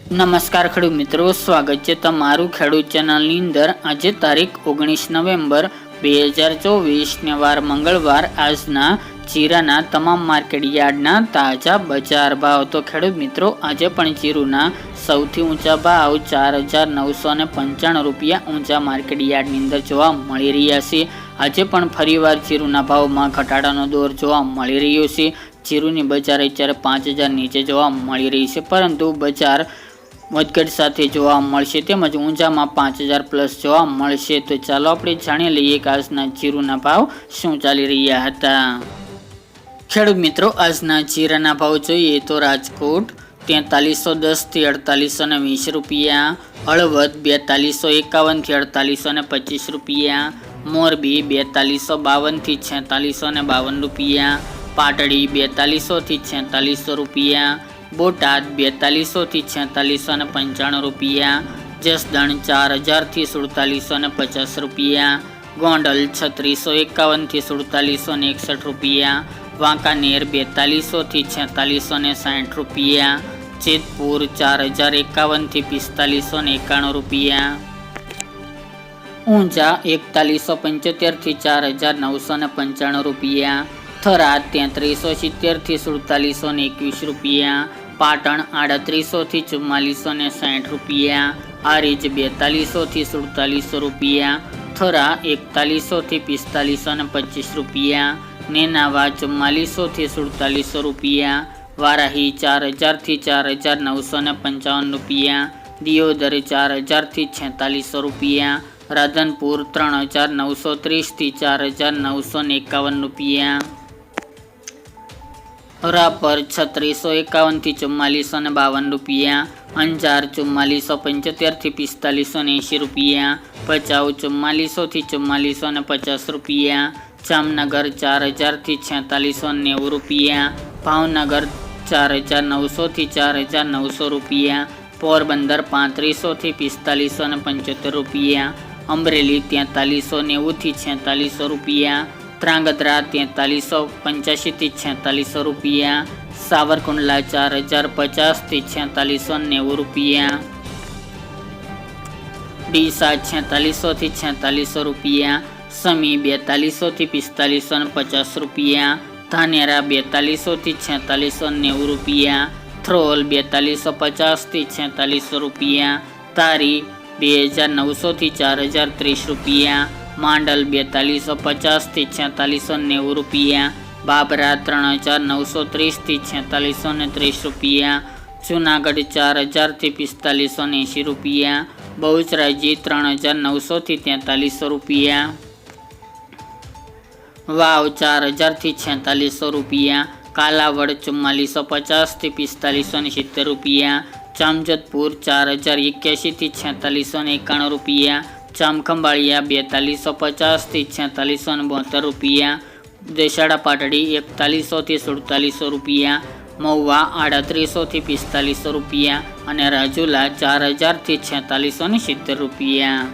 નમસ્કાર ખેડૂત મિત્રો, સ્વાગત છે તમારું ખેડૂત ચેનલની અંદર। આજે તારીખ 19 નવેમ્બર 2024 ને વાર મંગળવાર। આજના જીરાના તમામ માર્કેટ યાર્ડના તાજા બજાર ભાવ। તો ખેડૂત મિત્રો, આજે પણ જીરુના સૌથી ઊંચા ભાવ 4,995 રૂપિયા ઊંચા માર્કેટ યાર્ડની અંદર જોવા મળી રહ્યા છે। આજે પણ ફરીવાર જીરુના ભાવમાં ઘટાડાનો દોર જોવા મળી રહ્યો છે। જીરુની બજાર અત્યારે 5,000 નીચે જોવા મળી રહી છે, પરંતુ બજાર વધઘટ સાથે જોવા મળશે, તેમજ ઊંચામાં 5,000 પ્લસ જોવા મળશે। તો ચાલો આપણે જાણી લઈએ કે આજના જીરુના ભાવ શું ચાલી રહ્યા હતા। ખેડૂત મિત્રો, આજના જીરાના ભાવ જોઈએ તો રાજકોટ 4310 થી 4820 રૂપિયા, હળવદ 4251 થી 4825 રૂપિયા, મોરબી 4252 થી 4652 રૂપિયા, પાટડી 4200 થી 4600 રૂપિયા, બોટાદ 4200 થી 4695 રૂપિયા, જસદણ 4000 થી 4750 રૂપિયા, ગોંડલ 3651 થી 4761 રૂપિયા, વાંકાનેર 4200 થી 4660 રૂપિયા, જેતપુર 4051 થી 4591 રૂપિયા, ઊંઝા 4175 થી 4995 રૂપિયા, થરાદ 3370 થી 4721 રૂપિયા, પાટણ 3800 થી 4460 રૂપિયા, આરીજ 4200 થી 4700 રૂપિયા, થરા 4100 થી 4525 રૂપિયા, નેનાવા 4400 થી 4700 રૂપિયા, વારાહી 4000 થી 4955 રૂપિયા, દિયોદર 4000 થી 4600 રૂપિયા, રાધનપુર 3930 થી 4951 રૂપિયા, રાપર 3651 થી 4452 રૂપિયા, અંજાર 4475 થી 4580 રૂપિયા, ભચાઉ 4400 થી 4450 રૂપિયા, જામનગર 4000 થી 4690 રૂપિયા, ભાવનગર 4900 થી 4900 રૂપિયા, પોરબંદર 3500 થી 4575 રૂપિયા, અમરેલી 4390 થી 4600 રૂપિયા, ધ્રાંગધ્રા 4385 થી 4600 રૂપિયા, સાવરકુંડલા 4050 થી 4690 રૂપિયા, ડીસા 4600 થી 4600 રૂપિયા, સમી 4200 થી 4550 રૂપિયા, ધાનેરા 4200 થી 4690 રૂપિયા, થ્રોલ 4250 થી 4600 રૂપિયા, ધારી 2900 થી 4030 રૂપિયા, માંડલ 4250 થી 4690 રૂપિયા, બાબરા 3930 થી 4630 રૂપિયા, જુનાગઢ 4000 થી 4580 રૂપિયા, બહુચરાજી 3900 થી 4300 રૂપિયા, વાવ 4000 થી 4600 રૂપિયા, કાલાવડ 4450 થી 4570 રૂપિયા, જામજોધપુર 4081 થી 4691 રૂપિયા, જામખંભાળિયા 4250 થી 4672 રૂપિયા, દેશાડા પાટડી 4100 થી 4700 રૂપિયા, મહુવા 3800 થી 4500 રૂપિયા અને રાજુલા 4000 થી 4670 રૂપિયા।